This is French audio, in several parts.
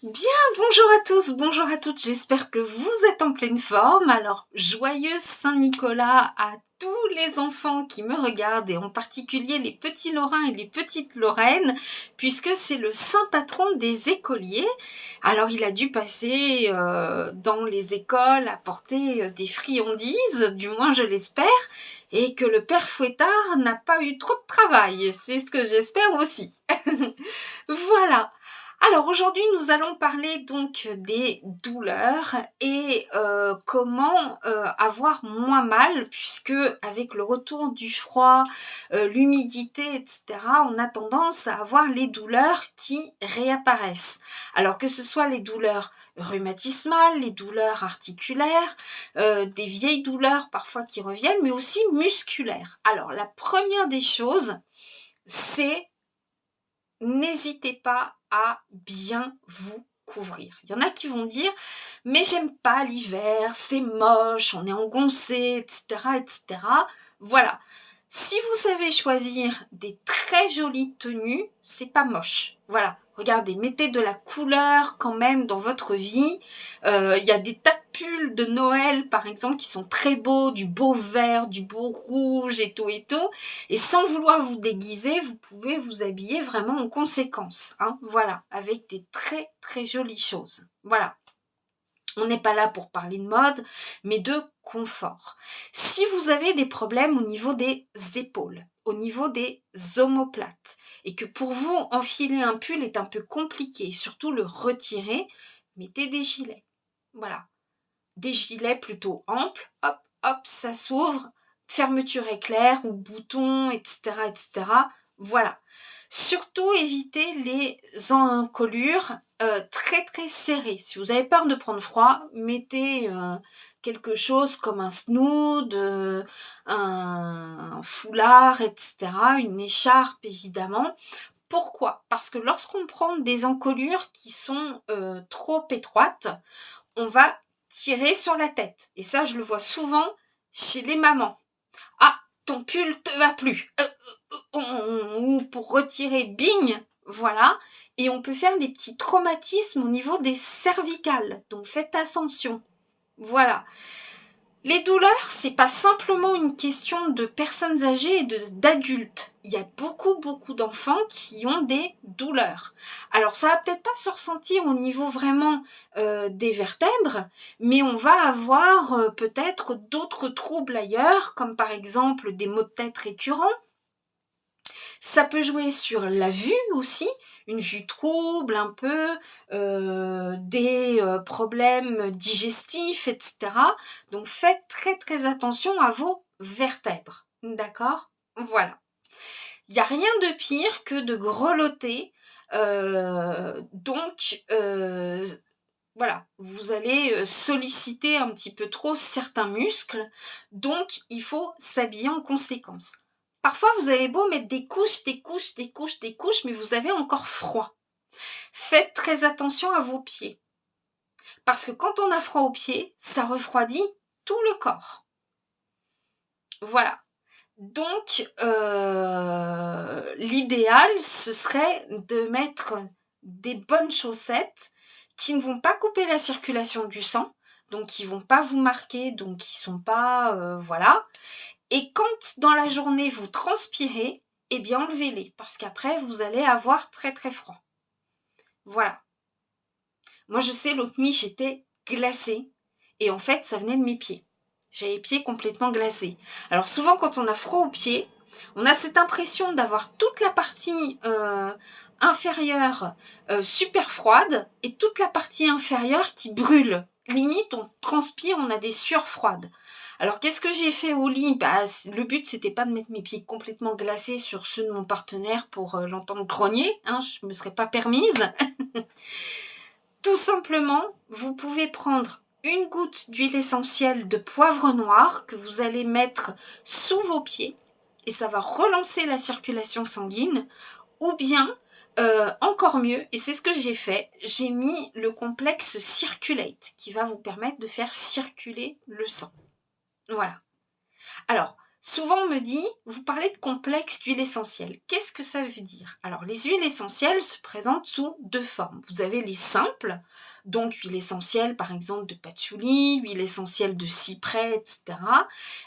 Bien, bonjour à tous, bonjour à toutes, j'espère que vous êtes en pleine forme. Alors, joyeux Saint-Nicolas à tous les enfants qui me regardent et en particulier les petits Lorrains et les petites Lorraines, puisque c'est le saint patron des écoliers. Alors, il a dû passer dans les écoles, apporter des friandises, du moins je l'espère, et que le père Fouettard n'a pas eu trop de travail, c'est ce que j'espère aussi. Voilà. Alors aujourd'hui nous allons parler donc des douleurs et comment avoir moins mal, puisque avec le retour du froid, l'humidité, etc., on a tendance à avoir les douleurs qui réapparaissent. Alors que ce soit les douleurs rhumatismales, les douleurs articulaires, des vieilles douleurs parfois qui reviennent, mais aussi musculaires. Alors la première des choses, c'est n'hésitez pas à bien vous couvrir. Il y en a qui vont dire « mais j'aime pas l'hiver, c'est moche, on est engoncé, etc. etc. » Voilà. Si vous savez choisir des très jolies tenues, c'est pas moche. Voilà. Regardez, mettez de la couleur quand même dans votre vie. Il y a des tas de pulls de Noël, par exemple, qui sont très beaux, du beau vert, du beau rouge et tout et tout. Et sans vouloir vous déguiser, vous pouvez vous habiller vraiment en conséquence. Hein, voilà, avec des très très jolies choses. Voilà. On n'est pas là pour parler de mode, mais de confort. Si vous avez des problèmes au niveau des épaules, au niveau des omoplates, et que pour vous, enfiler un pull est un peu compliqué, surtout le retirer, mettez des gilets. Voilà. Des gilets plutôt amples, hop, hop, ça s'ouvre, fermeture éclair ou bouton, etc., etc. Voilà. Surtout évitez les encolures très très serrées. Si vous avez peur de prendre froid, mettez quelque chose comme un snood, un foulard, etc., une écharpe évidemment. Pourquoi? Parce que lorsqu'on prend des encolures qui sont trop étroites, on va tirer sur la tête. Et ça, je le vois souvent chez les mamans. Ah, ton pull te va plus. Ou pour retirer, bing, voilà. Et on peut faire des petits traumatismes au niveau des cervicales. Donc faites attention. Voilà. Les douleurs, c'est pas simplement une question de personnes âgées et d'adultes. Il y a beaucoup d'enfants qui ont des douleurs. Alors ça va peut-être pas se ressentir au niveau vraiment des vertèbres, mais on va avoir peut-être d'autres troubles ailleurs, comme par exemple des maux de tête récurrents. Ça peut jouer sur la vue aussi, une vue trouble un peu, des problèmes digestifs, etc. Donc faites très très attention à vos vertèbres, d'accord? Voilà. Il n'y a rien de pire que de grelotter, voilà, vous allez solliciter un petit peu trop certains muscles, donc il faut s'habiller en conséquence. Parfois, vous avez beau mettre des couches, mais vous avez encore froid. Faites très attention à vos pieds. Parce que quand on a froid aux pieds, ça refroidit tout le corps. Voilà. Donc, l'idéal, ce serait de mettre des bonnes chaussettes qui ne vont pas couper la circulation du sang, donc qui ne vont pas vous marquer, donc qui ne sont pas... voilà. Et quand dans la journée vous transpirez, eh bien enlevez-les, parce qu'après vous allez avoir très très froid. Voilà. Moi je sais, l'autre nuit j'étais glacée, et en fait ça venait de mes pieds. J'avais les pieds complètement glacés. Alors souvent quand on a froid aux pieds, on a cette impression d'avoir toute la partie inférieure super froide, et toute la partie inférieure qui brûle. Limite on transpire, on a des sueurs froides. Alors qu'est-ce que j'ai fait au lit? Le but c'était pas de mettre mes pieds complètement glacés sur ceux de mon partenaire pour l'entendre grogner, hein, je me serais pas permise. Tout simplement, vous pouvez prendre une goutte d'huile essentielle de poivre noir que vous allez mettre sous vos pieds et ça va relancer la circulation sanguine, ou bien encore mieux, et c'est ce que j'ai fait, j'ai mis le complexe Circulate qui va vous permettre de faire circuler le sang. Voilà. Alors, Souvent on me dit, vous parlez de complexe d'huile essentielle. Qu'est-ce que ça veut dire? Alors les huiles essentielles se présentent sous deux formes. Vous avez les simples, donc huile essentielle par exemple de patchouli, huile essentielle de cyprès, etc.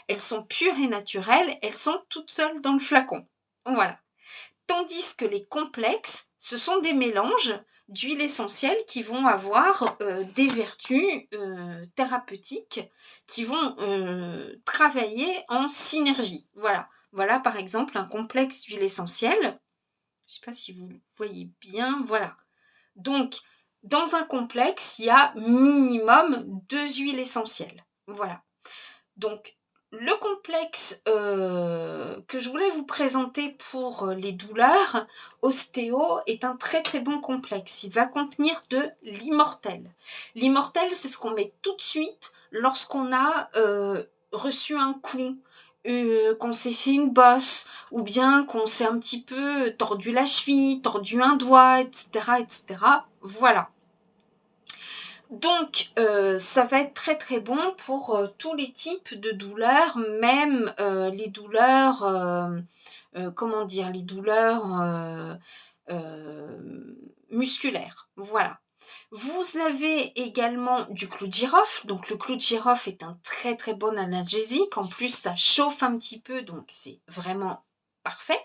Elles sont pures et naturelles, elles sont toutes seules dans le flacon. Voilà. Tandis que les complexes, ce sont des mélanges d'huiles essentielles qui vont avoir des vertus thérapeutiques, qui vont travailler en synergie. Voilà. Voilà par exemple un complexe d'huile essentielle. Je ne sais pas si vous voyez bien. Voilà. Donc, dans un complexe, il y a minimum 2 huiles essentielles. Voilà. Donc, le complexe que je voulais vous présenter pour les douleurs, Ostéo, est un très très bon complexe. Il va contenir de l'immortel. L'immortel, c'est ce qu'on met tout de suite lorsqu'on a reçu un coup, qu'on s'est fait une bosse, ou bien qu'on s'est un petit peu tordu la cheville, tordu un doigt, etc. etc. Voilà. Donc, ça va être très très bon pour tous les types de douleurs, même les douleurs, comment dire, les douleurs musculaires. Voilà. Vous avez également du clou de girofle. Donc, le clou de girofle est un très très bon analgésique. En plus, ça chauffe un petit peu, donc c'est vraiment parfait.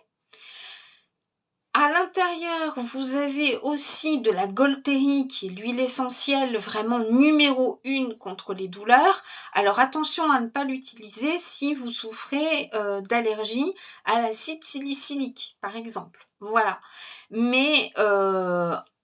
À l'intérieur, vous avez aussi de la Golteri, qui est l'huile essentielle vraiment numéro 1 contre les douleurs. Alors attention à ne pas l'utiliser si vous souffrez d'allergie à l'acide salicylique, par exemple. Voilà. Mais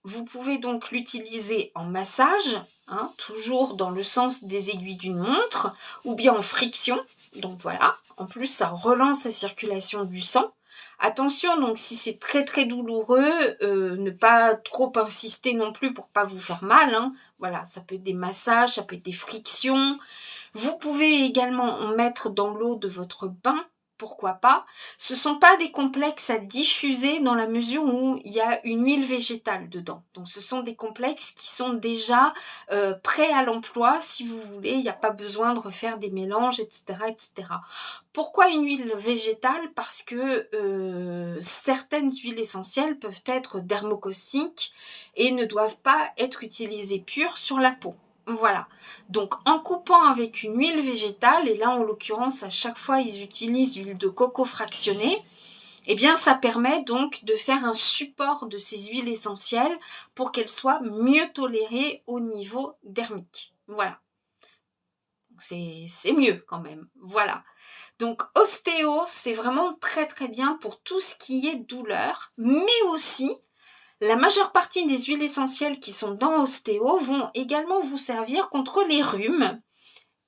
vous pouvez donc l'utiliser en massage, hein, toujours dans le sens des aiguilles d'une montre, ou bien en friction. Donc voilà. En plus, ça relance la circulation du sang. Attention, donc si c'est très très douloureux, ne pas trop insister non plus pour pas vous faire mal. Hein. Voilà, ça peut être des massages, ça peut être des frictions. Vous pouvez également en mettre dans l'eau de votre bain, pourquoi pas. Ce ne sont pas des complexes à diffuser dans la mesure où il y a une huile végétale dedans. Donc ce sont des complexes qui sont déjà prêts à l'emploi si vous voulez. Il n'y a pas besoin de refaire des mélanges, etc. etc. Pourquoi une huile végétale? Parce que certaines huiles essentielles peuvent être dermocaustiques et ne doivent pas être utilisées pures sur la peau. Voilà, donc en coupant avec une huile végétale, et là en l'occurrence à chaque fois ils utilisent l'huile de coco fractionnée, eh bien ça permet donc de faire un support de ces huiles essentielles pour qu'elles soient mieux tolérées au niveau dermique. Voilà, c'est mieux quand même, voilà. Donc Ostéo, c'est vraiment très très bien pour tout ce qui est douleur, mais aussi la majeure partie des huiles essentielles qui sont dans Ostéo vont également vous servir contre les rhumes,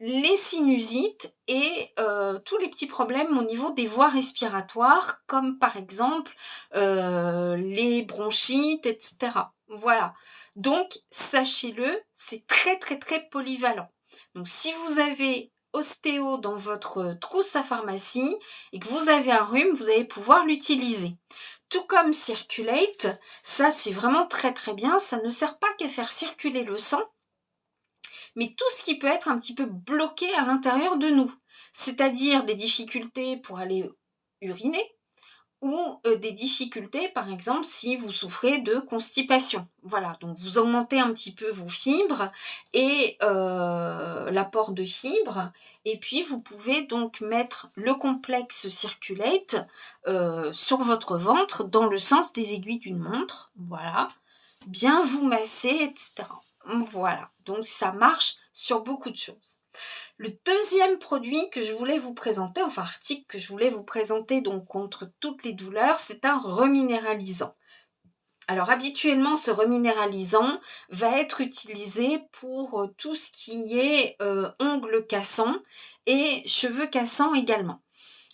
les sinusites et tous les petits problèmes au niveau des voies respiratoires, comme par exemple les bronchites, etc. Voilà. Donc, sachez-le, c'est très très très polyvalent. Donc, si vous avez Ostéo dans votre trousse à pharmacie et que vous avez un rhume, vous allez pouvoir l'utiliser. Tout comme Circulate, ça c'est vraiment très très bien, ça ne sert pas qu'à faire circuler le sang, mais tout ce qui peut être un petit peu bloqué à l'intérieur de nous, c'est-à-dire des difficultés pour aller uriner, ou des difficultés, par exemple, si vous souffrez de constipation. Voilà, donc vous augmentez un petit peu vos fibres et l'apport de fibres. Et puis, vous pouvez donc mettre le complexe Circulate sur votre ventre dans le sens des aiguilles d'une montre. Voilà, bien vous masser, etc. Voilà, donc ça marche sur beaucoup de choses. Le deuxième produit que je voulais vous présenter, enfin article que je voulais vous présenter donc contre toutes les douleurs, c'est un reminéralisant. Alors habituellement, ce reminéralisant va être utilisé pour tout ce qui est ongles cassants et cheveux cassants également.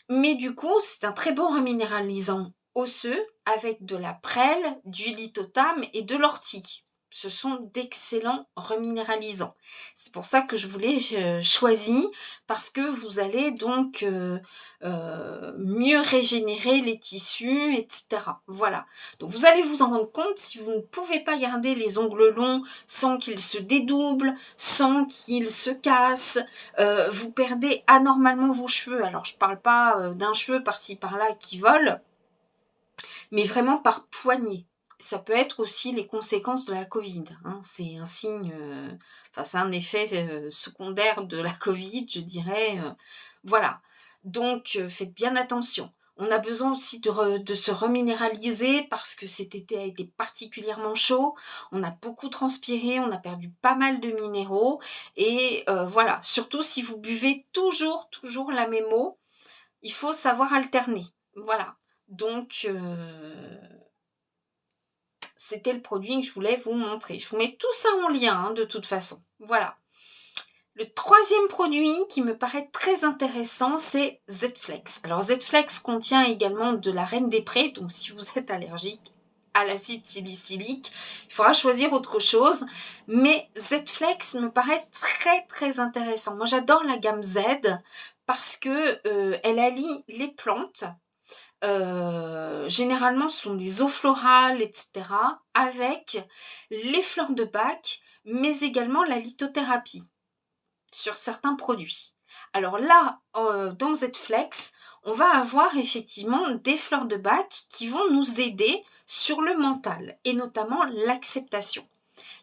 Mais du coup, c'est un très bon reminéralisant osseux avec de la prêle, du lithothame et de l'ortie. Ce sont d'excellents reminéralisants. C'est pour ça que je vous l'ai choisi, parce que vous allez donc mieux régénérer les tissus, etc. Voilà. Donc vous allez vous en rendre compte, si vous ne pouvez pas garder les ongles longs sans qu'ils se dédoublent, sans qu'ils se cassent, vous perdez anormalement vos cheveux. Alors je ne parle pas d'un cheveu par-ci par-là qui vole, mais vraiment par poignée. Ça peut être aussi les conséquences de la Covid. Hein. C'est un signe, enfin c'est un effet secondaire de la Covid, je dirais. Voilà. Donc faites bien attention. On a besoin aussi de se reminéraliser parce que cet été a été particulièrement chaud. On a beaucoup transpiré, on a perdu pas mal de minéraux. Et voilà, surtout si vous buvez toujours la même eau, il faut savoir alterner. Voilà. Donc, c'était le produit que je voulais vous montrer. Je vous mets tout ça en lien, hein, de toute façon. Voilà. Le troisième produit qui me paraît très intéressant, c'est Z-Flex. Alors, Z-Flex contient également de la reine des prés. Donc, si vous êtes allergique à l'acide salicylique, il faudra choisir autre chose. Mais Z-Flex me paraît très intéressant. Moi, j'adore la gamme Z parce que elle allie les plantes. Généralement ce sont des eaux florales, etc. avec les fleurs de Bach, mais également la lithothérapie sur certains produits. Alors là, dans Z-Flex, on va avoir effectivement des fleurs de Bach qui vont nous aider sur le mental et notamment l'acceptation.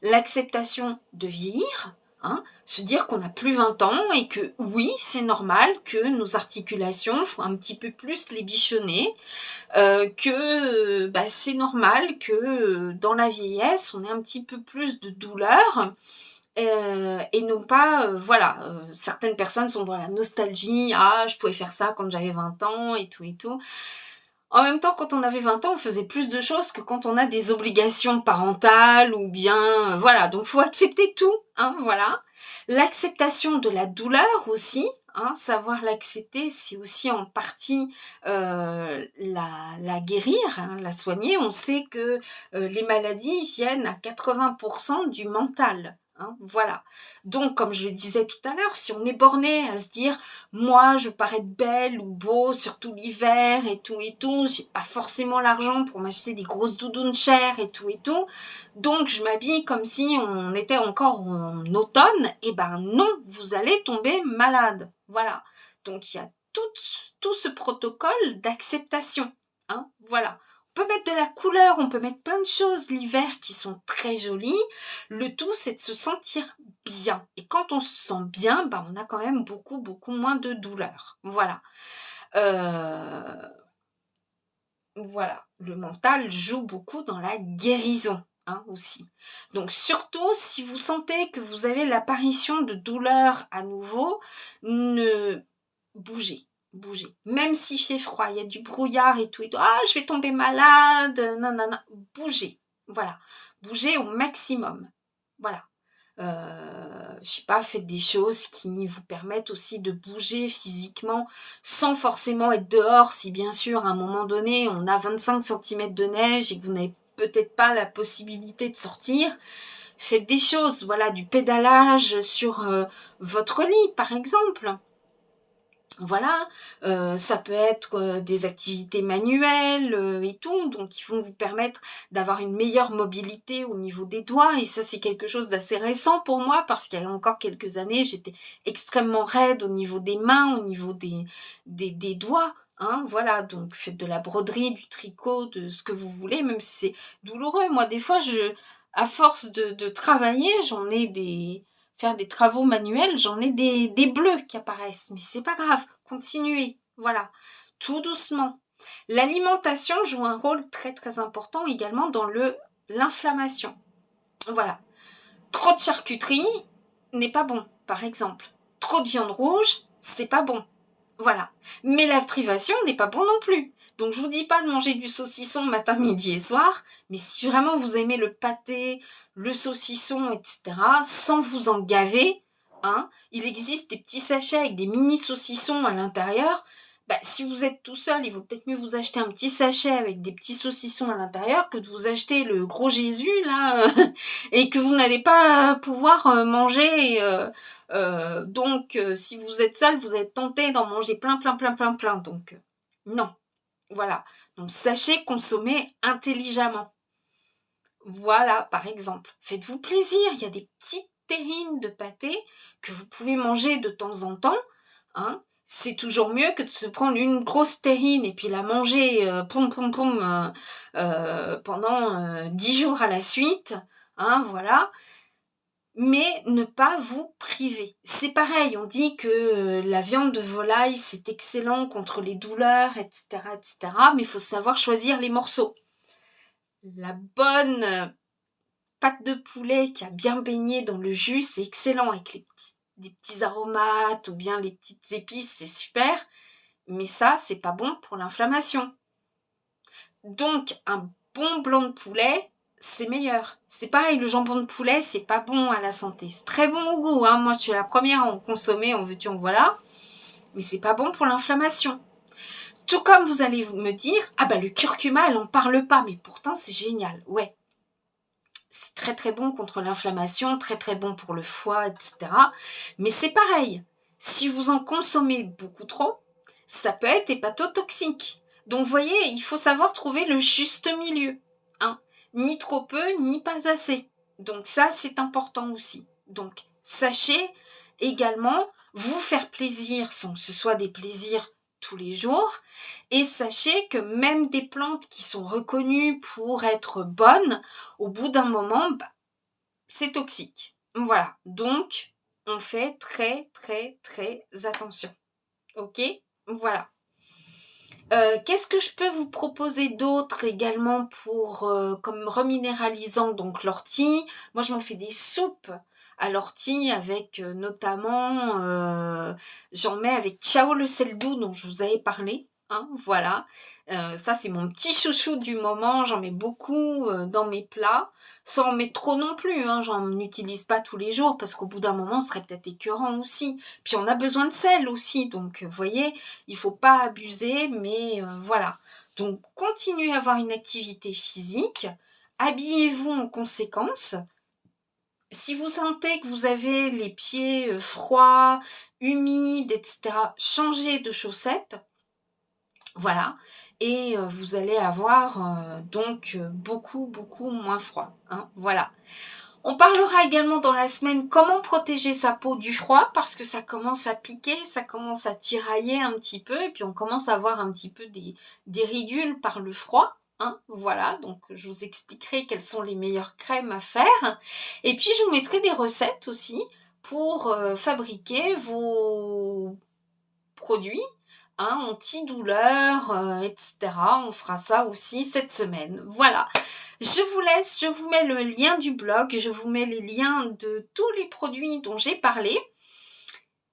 L'acceptation de vieillir, hein, se dire qu'on n'a plus 20 ans et que oui, c'est normal que nos articulations, faut un petit peu plus les bichonner, que c'est normal que dans la vieillesse, on ait un petit peu plus de douleur. Et non pas, certaines personnes sont dans la nostalgie, ah, je pouvais faire ça quand j'avais 20 ans et tout et tout. En même temps, quand on avait 20 ans, on faisait plus de choses que quand on a des obligations parentales ou bien, voilà. Donc, faut accepter tout, hein, voilà. L'acceptation de la douleur aussi, hein, savoir l'accepter, c'est aussi en partie la guérir, hein, la soigner. On sait que les maladies viennent à 80% du mental. Hein, voilà. Donc, comme je le disais tout à l'heure, si on est borné à se dire moi, je veux paraître belle ou beau, surtout l'hiver et tout, j'ai pas forcément l'argent pour m'acheter des grosses doudounes chères et tout, donc je m'habille comme si on était encore en automne, et ben non, vous allez tomber malade, voilà. Donc il y a tout ce protocole d'acceptation, hein, voilà. On peut mettre de la couleur, on peut mettre plein de choses l'hiver qui sont très jolies. Le tout, c'est de se sentir bien. Et quand on se sent bien, on a quand même beaucoup moins de douleur. Voilà. Voilà. Le mental joue beaucoup dans la guérison. Hein, aussi. Donc surtout si vous sentez que vous avez l'apparition de douleurs à nouveau, bougez. Même s'il fait froid, il y a du brouillard et tout. Ah, je vais tomber malade. Non. Bougez. Voilà. Bougez au maximum. Voilà. Je sais pas, faites des choses qui vous permettent aussi de bouger physiquement sans forcément être dehors. Si bien sûr, à un moment donné, on a 25 cm de neige et que vous n'avez peut-être pas la possibilité de sortir, faites des choses. Voilà, du pédalage sur votre lit, par exemple. Voilà, ça peut être des activités manuelles et tout, donc ils vont vous permettre d'avoir une meilleure mobilité au niveau des doigts, et ça c'est quelque chose d'assez récent pour moi, parce qu'il y a encore quelques années, j'étais extrêmement raide au niveau des mains, au niveau des doigts, hein, voilà, donc faites de la broderie, du tricot, de ce que vous voulez, même si c'est douloureux. Moi des fois, à force de travailler, faire des travaux manuels, j'en ai des bleus qui apparaissent, mais c'est pas grave, continuez, voilà, tout doucement. L'alimentation joue un rôle très important également dans l'inflammation. Voilà, trop de charcuterie n'est pas bon, par exemple. Trop de viande rouge, c'est pas bon. Voilà, mais la privation n'est pas bon non plus. Donc je vous dis pas de manger du saucisson matin, midi et soir, mais si vraiment vous aimez le pâté, le saucisson, etc., sans vous en gaver, hein, il existe des petits sachets avec des mini saucissons à l'intérieur, bah, si vous êtes tout seul, il vaut peut-être mieux vous acheter un petit sachet avec des petits saucissons à l'intérieur que de vous acheter le gros Jésus, là, et que vous n'allez pas pouvoir manger. Donc, si vous êtes seul, vous êtes tenté d'en manger plein, plein, plein, plein, plein. Donc, non. Voilà. Donc, sachez consommer intelligemment. Voilà, par exemple. Faites-vous plaisir. Il y a des petites terrines de pâté que vous pouvez manger de temps en temps. Hein. C'est toujours mieux que de se prendre une grosse terrine et puis la manger pendant 10 jours à la suite. Hein, voilà. Mais ne pas vous priver. C'est pareil, on dit que la viande de volaille, c'est excellent contre les douleurs, etc., etc. Mais il faut savoir choisir les morceaux. La bonne pâte de poulet qui a bien baigné dans le jus, c'est excellent avec des petits aromates ou bien les petites épices, c'est super. Mais ça, c'est pas bon pour l'inflammation. Donc, un bon blanc de poulet, c'est meilleur. C'est pareil, le jambon de poulet, c'est pas bon à la santé. C'est très bon au goût, hein. Moi, je suis la première à en consommer, en veux-tu, en voilà. Mais c'est pas bon pour l'inflammation. Tout comme vous allez me dire, ah bah le curcuma, elle en parle pas, mais pourtant c'est génial. Ouais, c'est très très bon contre l'inflammation, très très bon pour le foie, etc. Mais c'est pareil, si vous en consommez beaucoup trop, ça peut être hépatotoxique. Donc vous voyez, il faut savoir trouver le juste milieu. Hein. Ni trop peu, ni pas assez. Donc ça, c'est important aussi. Donc sachez également vous faire plaisir sans que ce soit des plaisirs tous les jours. Et sachez que même des plantes qui sont reconnues pour être bonnes, au bout d'un moment, bah, c'est toxique. Voilà. Donc, on fait très, très, très attention. Ok ? Voilà. Qu'est-ce que je peux vous proposer d'autre également pour comme reminéralisant donc l'ortie. Moi, je m'en fais des soupes à l'ortie avec notamment, j'en mets avec Ciao le sel doux dont je vous avais parlé. Hein, voilà, ça c'est mon petit chouchou du moment, j'en mets beaucoup dans mes plats, sans en mettre trop non plus, hein, j'en utilise pas tous les jours parce qu'au bout d'un moment ce serait peut-être écœurant aussi. Puis on a besoin de sel aussi, donc vous voyez, il faut pas abuser, mais voilà. Donc continuez à avoir une activité physique, habillez-vous en conséquence. Si vous sentez que vous avez les pieds froids, humides, etc., changez de chaussettes. Voilà, et vous allez avoir donc beaucoup, beaucoup moins froid. Hein, voilà. On parlera également dans la semaine comment protéger sa peau du froid parce que ça commence à piquer, ça commence à tirailler un petit peu et puis on commence à avoir un petit peu des ridules par le froid. Hein, voilà, donc je vous expliquerai quelles sont les meilleures crèmes à faire. Et puis je vous mettrai des recettes aussi pour fabriquer vos produits. Hein, antidouleur, etc. On fera ça aussi cette semaine. Voilà. Je vous laisse, je vous mets le lien du blog, je vous mets les liens de tous les produits dont j'ai parlé.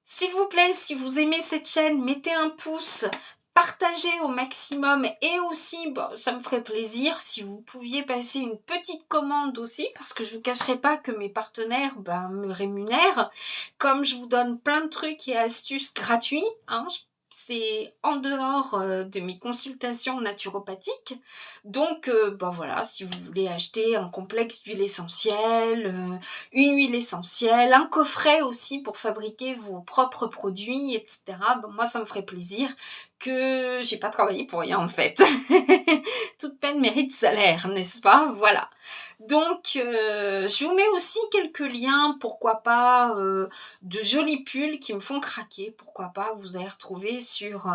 S'il vous plaît, si vous aimez cette chaîne, mettez un pouce, partagez au maximum et aussi, bon, ça me ferait plaisir si vous pouviez passer une petite commande aussi parce que je ne vous cacherai pas que mes partenaires me rémunèrent. Comme je vous donne plein de trucs et astuces gratuits, hein, c'est en dehors de mes consultations naturopathiques. Donc, voilà, si vous voulez acheter un complexe d'huile essentielle, une huile essentielle, un coffret aussi pour fabriquer vos propres produits, etc. Moi, ça me ferait plaisir que j'ai pas travaillé pour rien en fait. Toute peine mérite salaire, n'est-ce pas? Voilà. Donc, je vous mets aussi quelques liens, pourquoi pas, de jolis pulls qui me font craquer, pourquoi pas, vous allez retrouver sur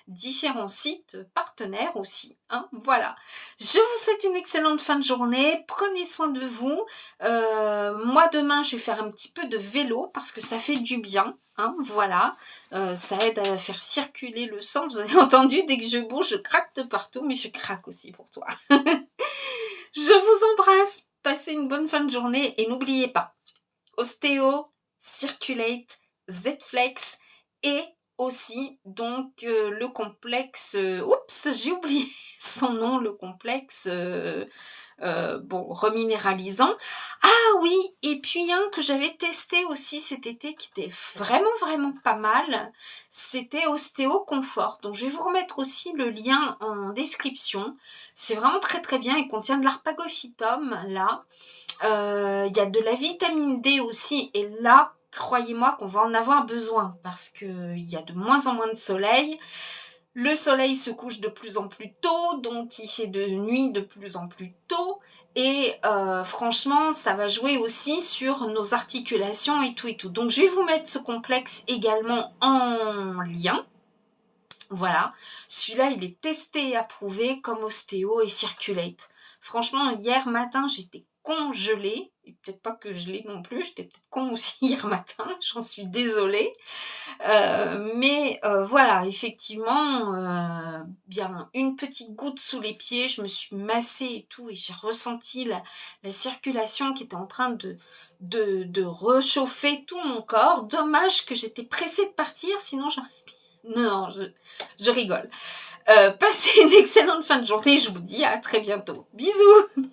différents sites partenaires aussi. Hein, voilà. Je vous souhaite une excellente fin de journée, prenez soin de vous. Moi, demain, je vais faire un petit peu de vélo parce que ça fait du bien. Hein, voilà, ça aide à faire circuler le sang. Vous avez entendu, dès que je bouge, je craque de partout, mais je craque aussi pour toi. Je vous embrasse, passez une bonne fin de journée et n'oubliez pas, Ostéo, Circulate, Z-Flex et aussi donc le complexe, oups, j'ai oublié son nom, le complexe reminéralisant. Ah oui, Et puis un que j'avais testé aussi cet été qui était vraiment pas mal, c'était Ostéo Confort. Donc je vais vous remettre aussi le lien en description. C'est vraiment très bien, il contient de l'arpagophytum là. Il y a de la vitamine D aussi et là, croyez-moi qu'on va en avoir besoin parce qu'il y a de moins en moins de soleil. Le soleil se couche de plus en plus tôt, donc il fait de nuit de plus en plus tôt. Et franchement, ça va jouer aussi sur nos articulations et tout. Donc je vais vous mettre ce complexe également en lien. Voilà, celui-là il est testé et approuvé comme Ostéo et Circulate. Franchement, hier matin j'étais congelée, et peut-être pas que je l'ai non plus, j'étais peut-être con aussi hier matin, j'en suis désolée. Mais voilà, effectivement, bien une petite goutte sous les pieds, je me suis massée et tout, et j'ai ressenti la circulation qui était en train de réchauffer tout mon corps. Dommage que j'étais pressée de partir, sinon j'aurais... Non, je rigole. Passez une excellente fin de journée, je vous dis à très bientôt. Bisous!